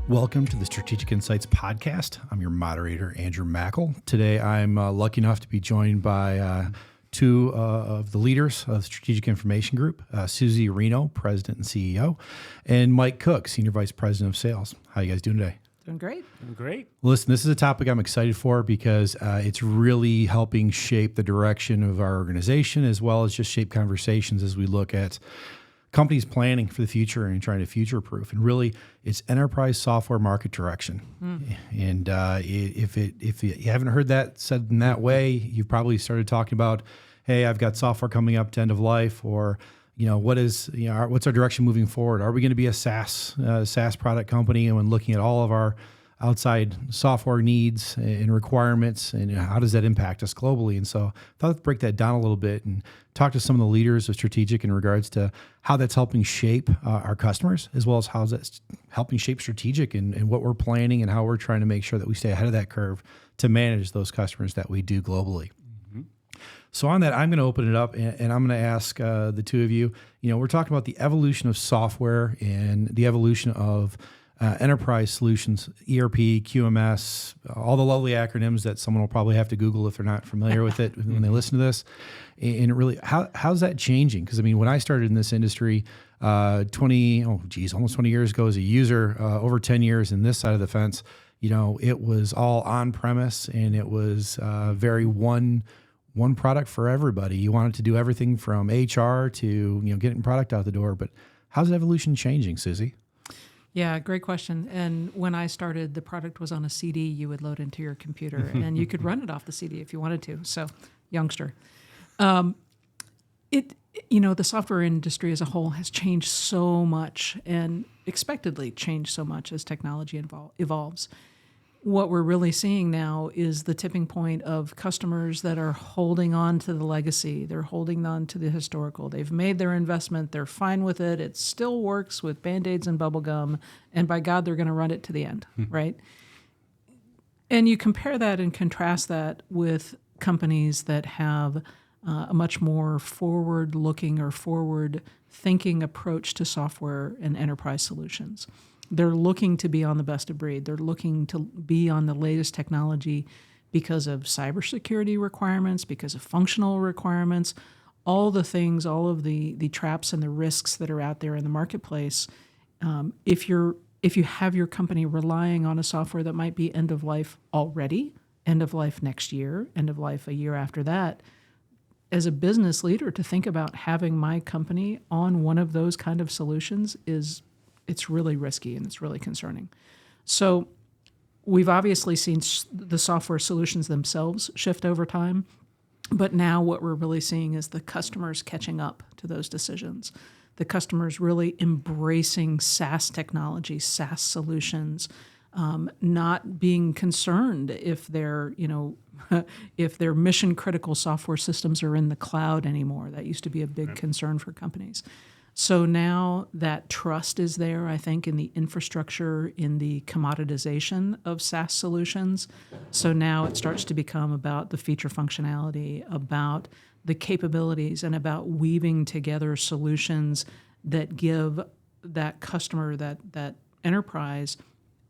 Welcome to the Strategic Insights Podcast. I'm your moderator, Andrew Makl. Today, I'm lucky enough to be joined by two of the leaders of the Strategic Information Group, Suzy Reno, President and CEO, and Mike Cook, Senior Vice President of Sales. How are you guys doing today? Doing great. Doing great. Listen, this is a topic I'm excited for because it's really helping shape the direction of our organization as well as just shape conversations as we look at companies planning for the future and trying to future-proof. And really, it's enterprise software market direction. And if you haven't heard that said in that way, you've probably started talking about, hey, I've got software coming up to end of life, or what's our direction moving forward? Are we going to be a SaaS product company? And when looking at all of our outside software needs and requirements, and how does that impact us globally? And so I thought I'd break that down a little bit and talk to some of the leaders of Strategic in regards to how that's helping shape our customers, as well as how that's helping shape Strategic and what we're planning and how we're trying to make sure that we stay ahead of that curve to manage those customers that we do globally. So on that, I'm going to open it up and I'm going to ask the two of you, we're talking about the evolution of software and the evolution of enterprise solutions, ERP, QMS, all the lovely acronyms that someone will probably have to Google if they're not familiar with it when they listen to this. And really, how's that changing? Because when I started in this industry, almost 20 years ago as a user, over 10 years in this side of the fence, it was all on premise and it was very one product for everybody. You wanted to do everything from HR to getting product out the door. But how's evolution changing, Suzy? Yeah, great question. And when I started, the product was on a CD you would load into your computer, and you could run it off the CD if you wanted to. So, youngster. The software industry as a whole has changed so much and expectedly changed so much as technology evolves. What we're really seeing now is the tipping point of customers that are holding on to the legacy. They're holding on to the historical. They've made their investment. They're fine with it. It still works with Band-Aids and bubble gum. And by God, they're going to run it to the end, right? And you compare that and contrast that with companies that have a much more forward-looking or forward-thinking approach to software and enterprise solutions. They're looking to be on the best of breed. They're looking to be on the latest technology because of cybersecurity requirements, because of functional requirements, all the things, all of the traps and the risks that are out there in the marketplace. If you have your company relying on a software that might be end of life already, end of life next year, end of life a year after that, as a business leader, to think about having my company on one of those kind of solutions it's really risky and it's really concerning. So we've obviously seen the software solutions themselves shift over time, but now what we're really seeing is the customers catching up to those decisions. The customers really embracing SaaS technology, SaaS solutions, not being concerned if their mission critical software systems are in the cloud anymore. That used to be a big concern for companies. So now that trust is there, I think, in the infrastructure, in the commoditization of SaaS solutions. So now it starts to become about the feature functionality, about the capabilities, and about weaving together solutions that give that customer, that enterprise,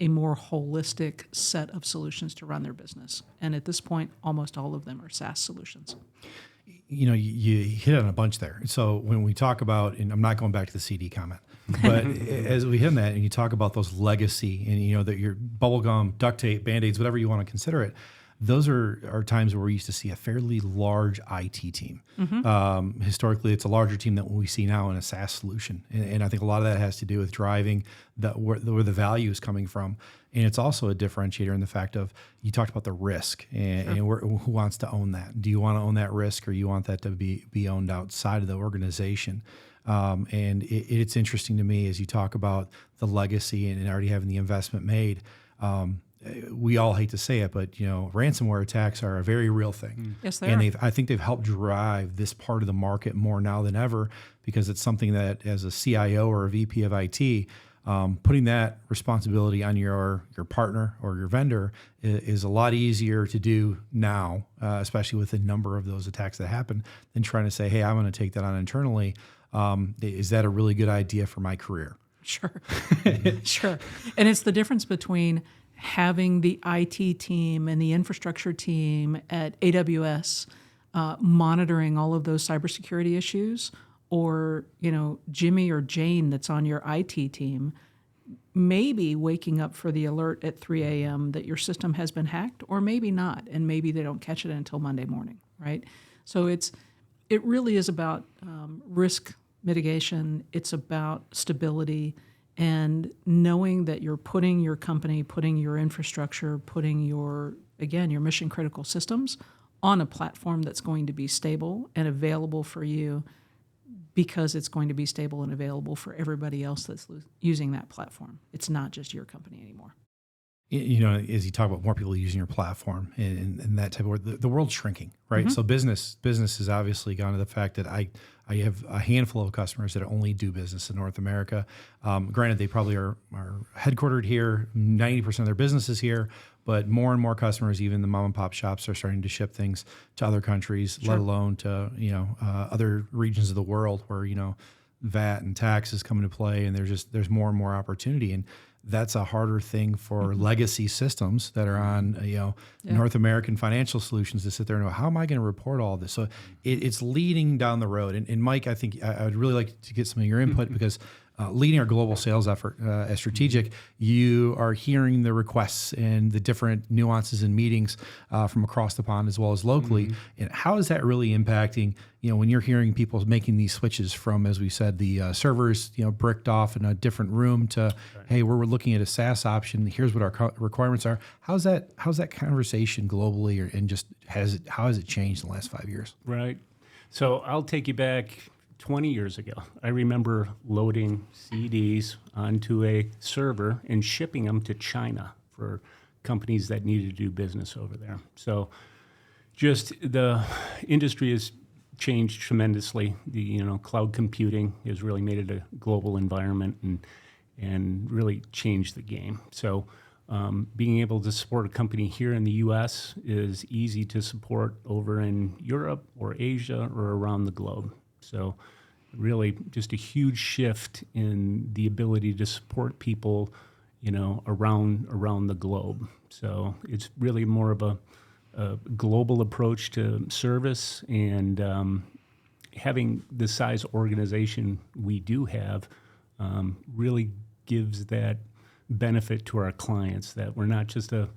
a more holistic set of solutions to run their business. And at this point, almost all of them are SaaS solutions. You hit on a bunch there. So when we talk about, and I'm not going back to the CD comment, but as we hit on that and you talk about those legacy and that your bubblegum, duct tape, Band-Aids, whatever you want to consider it, those are times where we used to see a fairly large IT team. Historically, it's a larger team than what we see now in a SaaS solution. And I think a lot of that has to do with driving where the value is coming from. And it's also a differentiator in the fact of, you talked about the risk and who wants to own that? Do you want to own that risk, or you want that to be owned outside of the organization? And it's interesting to me as you talk about the legacy and already having the investment made. We all hate to say it, but ransomware attacks are a very real thing. Yes, they are. And I think they've helped drive this part of the market more now than ever, because it's something that, as a CIO or a VP of IT, putting that responsibility on your partner or your vendor is a lot easier to do now, especially with the number of those attacks that happen, than trying to say, hey, I'm going to take that on internally. Is that a really good idea for my career? Sure. Sure. And it's the difference between having the IT team and the infrastructure team at AWS monitoring all of those cybersecurity issues, or, Jimmy or Jane that's on your IT team maybe waking up for the alert at 3 a.m. that your system has been hacked, or maybe not, and maybe they don't catch it until Monday morning, right? So it really is about risk mitigation. It's about stability and knowing that you're putting your company, putting your infrastructure, putting your mission critical systems on a platform that's going to be stable and available for you, because it's going to be stable and available for everybody else that's using that platform. It's not just your company anymore. As you talk about more people using your platform and that type of work, the world's shrinking, right? So business has obviously gone to the fact that I have a handful of customers that only do business in North America. Granted, they probably are headquartered here. 90% of their business is here, but more and more customers, even the mom and pop shops, are starting to ship things to other countries, let alone to other regions of the world where VAT and taxes come into play, and there's more and more opportunity. And that's a harder thing for legacy systems that are on, North American financial solutions to sit there and go, how am I going to report all this? So it's leading down the road. And Mike, I think I would really like to get some of your input because leading our global sales effort as strategic, you are hearing the requests and the different nuances in meetings from across the pond as well as locally. And how is that really impacting, when you're hearing people making these switches from, as we said, the servers, bricked off in a different room to, hey, we're looking at a SaaS option. Here's what our requirements are. How's that conversation globally, and just how has it changed in the last 5 years? Right. So I'll take you back 20 years ago. I remember loading CDs onto a server and shipping them to China for companies that needed to do business over there. So just the industry has changed tremendously. The cloud computing has really made it a global environment and really changed the game. So being able to support a company here in the U.S. is easy to support over in Europe or Asia or around the globe. So really just a huge shift in the ability to support people, around the globe. So it's really more of a global approach to service, and having the size organization we do have really gives that benefit to our clients, that we're not just a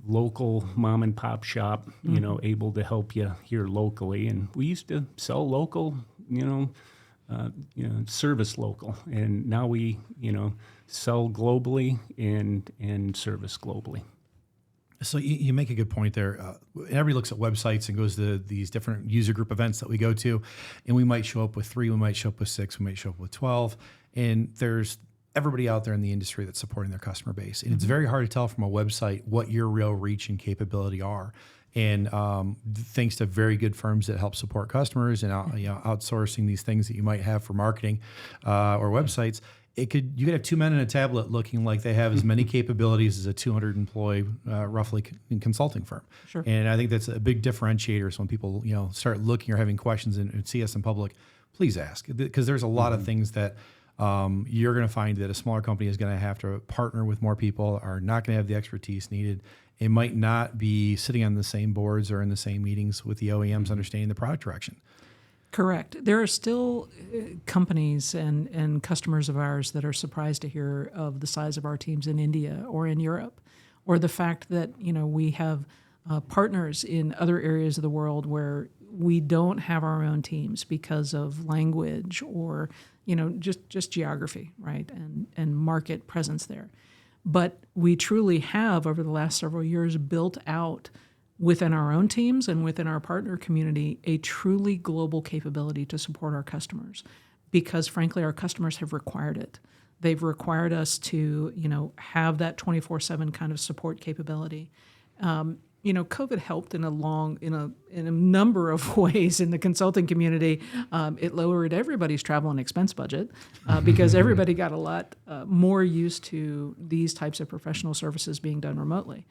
local mom and pop shop, able to help you here locally. And we used to sell local, service local, and now we, sell globally and service globally. So you make a good point there. Everybody looks at websites and goes to these different user group events that we go to, and we might show up with 3, we might show up with 6, we might show up with 12, and there's everybody out there in the industry that's supporting their customer base. And it's very hard to tell from a website what your real reach and capability are. And thanks to very good firms that help support customers and outsourcing these things that you might have for marketing or websites, you could have 2 men and a tablet looking like they have as many capabilities as a 200 employee roughly consulting firm. Sure. And I think that's a big differentiator. So when people start looking or having questions and see us in public, please ask, because there's a lot of things that you're going to find that a smaller company is going to have to partner with more people, are not going to have the expertise needed. It might not be sitting on the same boards or in the same meetings with the OEMs understanding the product direction. Correct. There are still companies and customers of ours that are surprised to hear of the size of our teams in India or in Europe, or the fact that we have partners in other areas of the world where we don't have our own teams because of language or just geography, right, and market presence there. But we truly have, over the last several years, built out within our own teams and within our partner community a truly global capability to support our customers, because frankly our customers have required it. They've required us to have that 24/7 kind of support capability. COVID helped in a number of ways in the consulting community. It lowered everybody's travel and expense budget because everybody got a lot more used to these types of professional services being done remotely,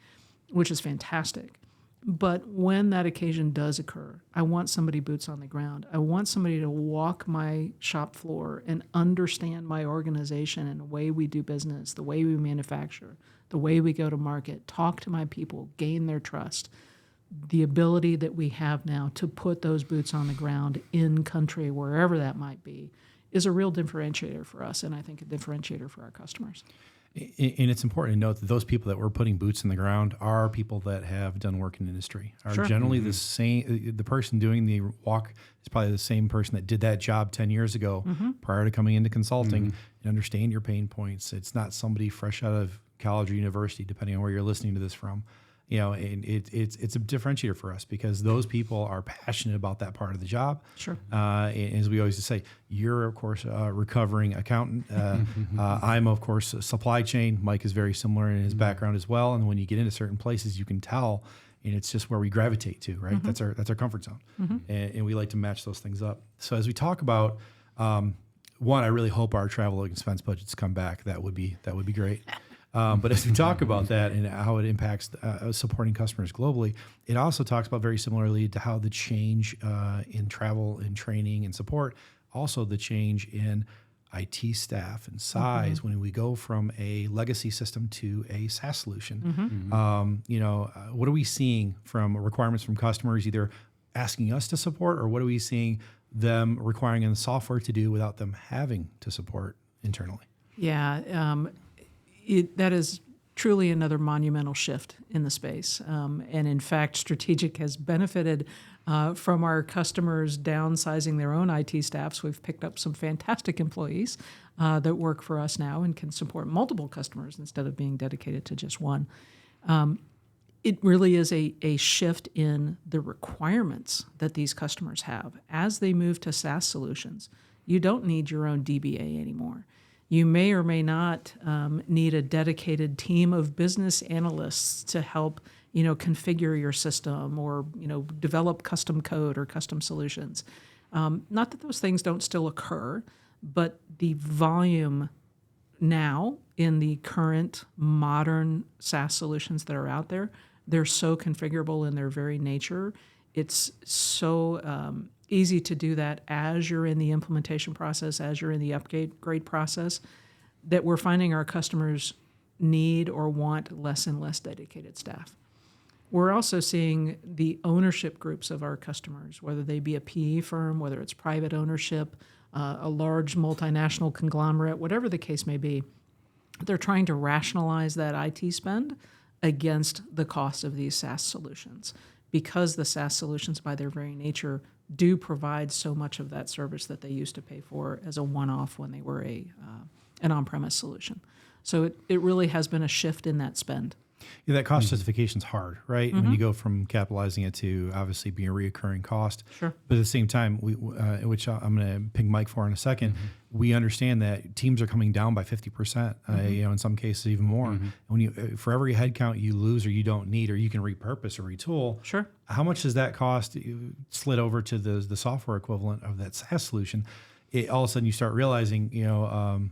which is fantastic. But when that occasion does occur, I want somebody boots on the ground. I want somebody to walk my shop floor and understand my organization and the way we do business, the way we manufacture, the way we go to market, talk to my people, gain their trust. The ability that we have now to put those boots on the ground in country, wherever that might be, is a real differentiator for us, and I think a differentiator for our customers. And it's important to note that those people that we're putting boots in the ground are people that have done work in industry. Are Sure. generally the same. The person doing the walk is probably the same person that did that job 10 years ago prior to coming into consulting and understand your pain points. It's not somebody fresh out of college or university, depending on where you're listening to this from. And it's a differentiator for us because those people are passionate about that part of the job. Sure. And as we always say, you're, of course, a recovering accountant. I'm, of course, a supply chain. Mike is very similar in his background as well. And when you get into certain places, you can tell, and it's just where we gravitate to, right? That's our comfort zone. And we like to match those things up. So as we talk about, one, I really hope our travel expense budgets come back. That would be great. But as we talk about that and how it impacts supporting customers globally, it also talks about very similarly to how the change in travel and training and support, also the change in IT staff and size when we go from a legacy system to a SaaS solution. What are we seeing from requirements from customers, either asking us to support, or what are we seeing them requiring in the software to do without them having to support internally? Yeah. That is truly another monumental shift in the space. And in fact, Strategic has benefited from our customers downsizing their own IT staffs. We've picked up some fantastic employees that work for us now and can support multiple customers instead of being dedicated to just one. It really is a shift in the requirements that these customers have. As they move to SaaS solutions, you don't need your own DBA anymore. You may or may not need a dedicated team of business analysts to help, configure your system or, develop custom code or custom solutions. Not that those things don't still occur, but the volume now in the current modern SaaS solutions that are out there, they're so configurable in their very nature. It's so easy to do that as you're in the implementation process, as you're in the upgrade process, that we're finding our customers need or want less and less dedicated staff. We're also seeing the ownership groups of our customers, whether they be a PE firm, whether it's private ownership, a large multinational conglomerate, whatever the case may be, they're trying to rationalize that IT spend against the cost of these SaaS solutions, because the SaaS solutions by their very nature do provide so much of that service that they used to pay for as a one-off when they were an on-premise solution. So it really has been a shift in that spend. Yeah, that cost justification is hard, right? When you go from capitalizing it to obviously being a reoccurring cost. Sure. But at the same time, which I'm going to ping Mike for in a second, we understand that teams are coming down by 50%, in some cases even more. And when you, for every headcount you lose or you don't need or you can repurpose or retool, Sure. how much does that cost slid over to the software equivalent of that SaaS solution? All of a sudden you start realizing,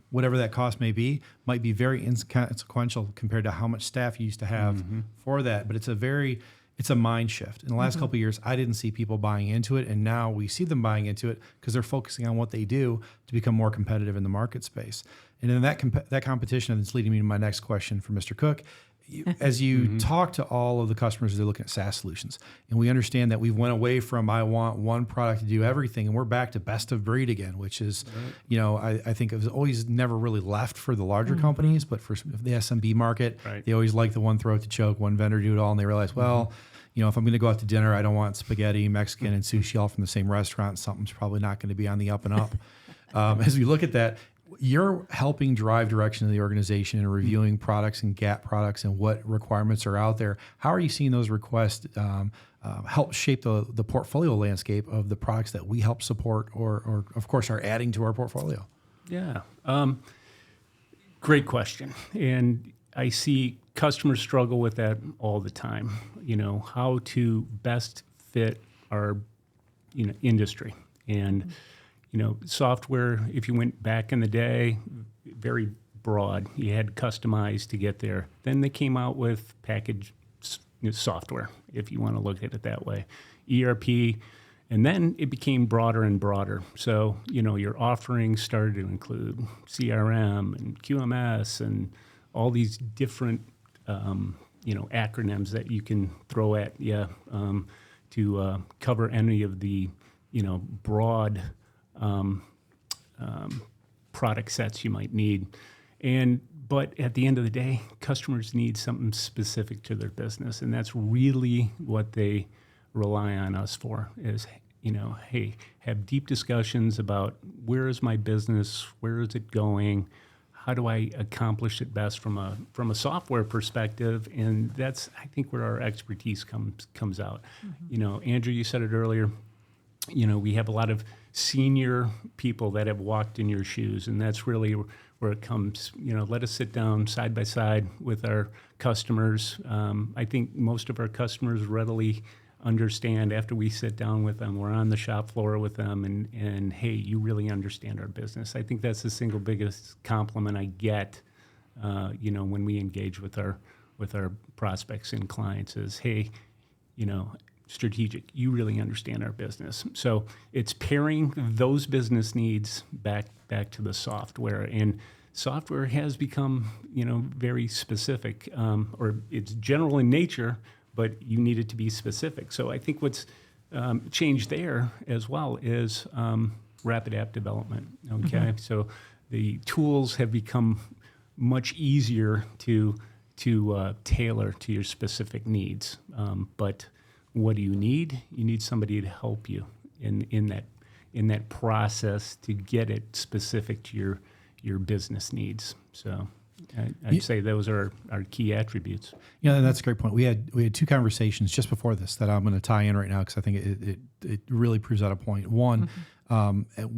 whatever that cost may be, might be very inconsequential compared to how much staff you used to have for that. But it's a mind shift. In the last couple of years, I didn't see people buying into it, and now we see them buying into it because they're focusing on what they do to become more competitive in the market space. And in that competition, that's leading me to my next question for Mr. Cook. As you talk to all of the customers as they're looking at SaaS solutions, and we understand that we went away from I want one product to do everything, and we're back to best of breed again, which is, I think it was always never really left for the larger companies, but for the SMB market, they always like the one throat to choke, one vendor do it all, and they realize, well, if I'm going to go out to dinner, I don't want spaghetti, Mexican, and sushi all from the same restaurant. Something's probably not going to be on the up and up. As we look at that, you're helping drive direction of the organization and reviewing products and GAAP products and what requirements are out there. How are you seeing those requests help shape the portfolio landscape of the products that we help support or of course, are adding to our portfolio? Yeah. Great question. And I see customers struggle with that all the time, how to best fit our industry. And software, if you went back in the day, very broad. You had to customize to get there. Then they came out with package, software, if you want to look at it that way. ERP, and then it became broader and broader. So, your offerings started to include CRM and QMS and all these different, acronyms that you can throw at you to cover any of the, broad product sets you might need. But at the end of the day, customers need something specific to their business, and that's really what they rely on us for is, hey, have deep discussions about where is my business, where is it going, how do I accomplish it best from a software perspective, and that's, I think, where our expertise comes out. Andrew, you said it earlier, we have a lot of senior people that have walked in your shoes, and that's really where it comes. Let us sit down side by side with our customers. I think most of our customers readily understand after we sit down with them, we're on the shop floor with them, and hey, you really understand our business. I think that's the single biggest compliment I get, when we engage with our prospects and clients is, hey, strategic, you really understand our business. So it's pairing those business needs back to the software, and software has become, very specific, or it's general in nature, but you need it to be specific. So I think what's changed there as well is rapid app development. Okay, mm-hmm. So the tools have become much easier to tailor to your specific needs. But what do you need? You need somebody to help you in that process to get it specific to your business needs. So I'd say those are our key attributes. Yeah, that's a great point. We had two conversations just before this that I'm going to tie in right now because I think it really proves out a point. One,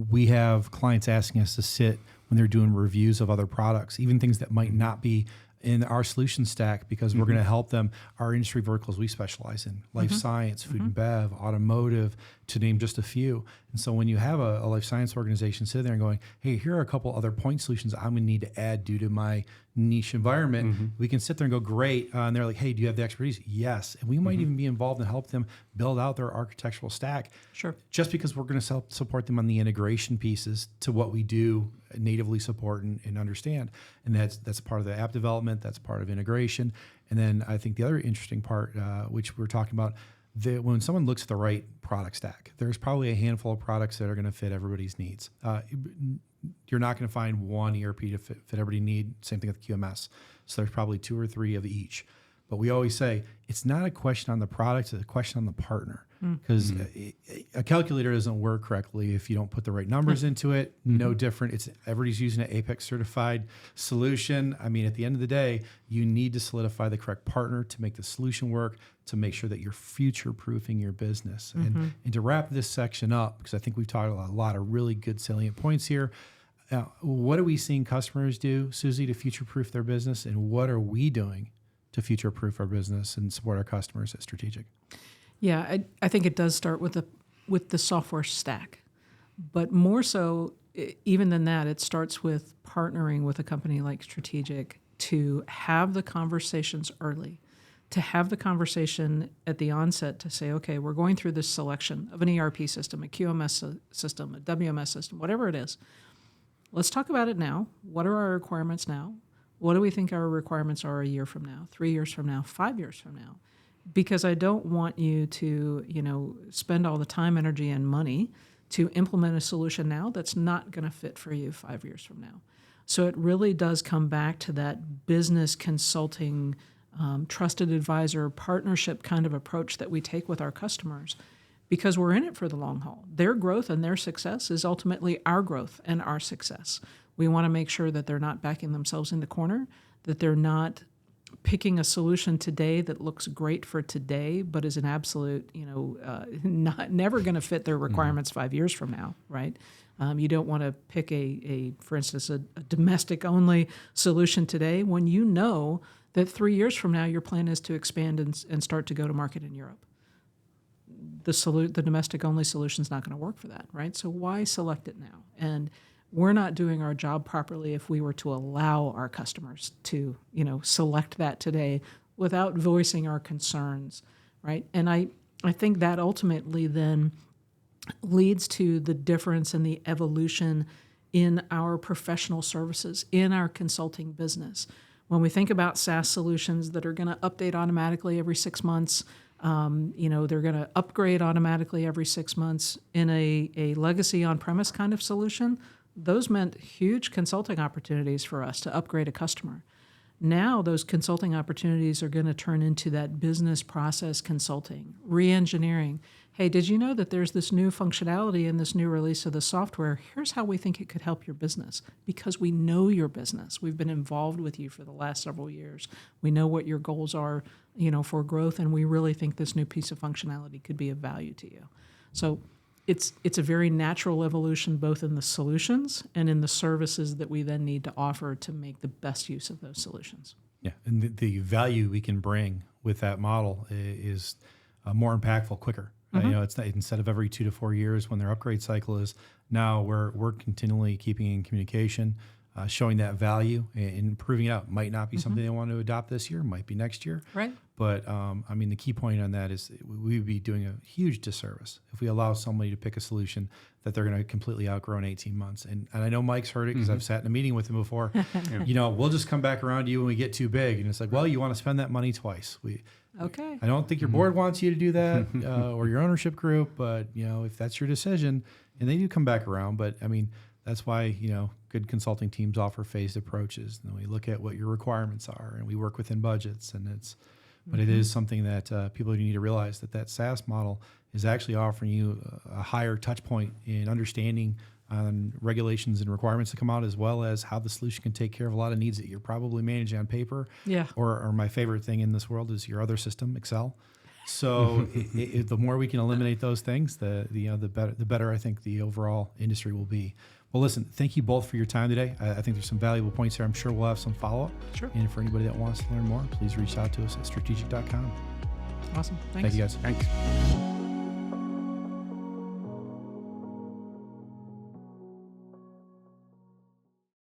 we have clients asking us to sit when they're doing reviews of other products, even things that might not be in our solution stack, because we're going to help them. Our industry verticals we specialize in, life science, food and bev, automotive, to name just a few. And so when you have a life science organization sitting there and going, hey, here are a couple other point solutions I'm going to need to add due to my niche environment, we can sit there and go, great. And they're like, hey, do you have the expertise? Yes. And we might even be involved and help them build out their architectural stack. Sure. Just because we're going to support them on the integration pieces to what we do natively support and understand. And that's part of the app development. That's part of integration. And then I think the other interesting part, which we're talking about, when someone looks at the right product stack, there's probably a handful of products that are going to fit everybody's needs. You're not going to find one ERP to fit everybody's need. Same thing with QMS. So there's probably two or three of each. But we always say it's not a question on the product, it's a question on the partner. Because a calculator doesn't work correctly if you don't put the right numbers into it. No different. Everybody's using an Apex certified solution. I mean, at the end of the day, you need to solidify the correct partner to make the solution work, to make sure that you're future-proofing your business. And to wrap this section up, because I think we've talked about a lot of really good salient points here. What are we seeing customers do, Suzy, to future-proof their business, and what are we doing to future-proof our business and support our customers at Strategic? Yeah, I think it does start with the software stack, but more so, even than that, it starts with partnering with a company like Strategic to have the conversations early, to have the conversation at the onset to say, okay, we're going through this selection of an ERP system, a QMS system, a WMS system, whatever it is. Let's talk about it now. What are our requirements now? What do we think our requirements are a year from now, 3 years from now, 5 years from now? Because I don't want you to, spend all the time, energy, and money to implement a solution now that's not going to fit for you 5 years from now. So it really does come back to that business consulting, trusted advisor, partnership kind of approach that we take with our customers, because we're in it for the long haul. Their growth and their success is ultimately our growth and our success. We want to make sure that they're not backing themselves in the corner, that they're not picking a solution today that looks great for today, but is an absolute, never going to fit their requirements 5 years from now, right? You don't want to pick for instance, a domestic-only solution today when you know that 3 years from now your plan is to expand and start to go to market in Europe. The domestic-only solution is not going to work for that, right? So why select it now? And we're not doing our job properly if we were to allow our customers to, select that today without voicing our concerns, right? And I think that ultimately then leads to the difference in the evolution in our professional services, in our consulting business. When we think about SaaS solutions that are going to update automatically every 6 months, they're going to upgrade automatically every 6 months. In a legacy on-premise kind of solution, those meant huge consulting opportunities for us to upgrade a customer. Now those consulting opportunities are going to turn into that business process consulting, re-engineering. Hey, did you know that there's this new functionality in this new release of the software? Here's how we think it could help your business, because we know your business. We've been involved with you for the last several years. We know what your goals are, for growth, and we really think this new piece of functionality could be of value to you. So it's a very natural evolution, both in the solutions and in the services that we then need to offer to make the best use of those solutions. Yeah, and the value we can bring with that model is more impactful, quicker. It's not, instead of every 2 to 4 years when their upgrade cycle is, now we're continually keeping in communication, showing that value and proving it out. Might not be something they want to adopt this year, might be next year. Right. But the key point on that is we would be doing a huge disservice if we allow somebody to pick a solution that they're going to completely outgrow in 18 months. And I know Mike's heard it because I've sat in a meeting with him before. We'll just come back around to you when we get too big. And it's like, well, you want to spend that money twice. Okay. I don't think your board wants you to do that or your ownership group, but if that's your decision, and they do come back around. But that's why, good consulting teams offer phased approaches. And we look at what your requirements are, and we work within budgets. And but it is something that people need to realize that SaaS model is actually offering you a higher touch point in understanding on regulations and requirements that come out, as well as how the solution can take care of a lot of needs that you're probably managing on paper. Yeah. Or my favorite thing in this world is your other system, Excel. So the more we can eliminate those things, the better I think the overall industry will be. Well, listen, thank you both for your time today. I think there's some valuable points here. I'm sure we'll have some follow-up. Sure. And for anybody that wants to learn more, please reach out to us at strategic.com. Awesome. Thanks. Thank you, guys. Thanks.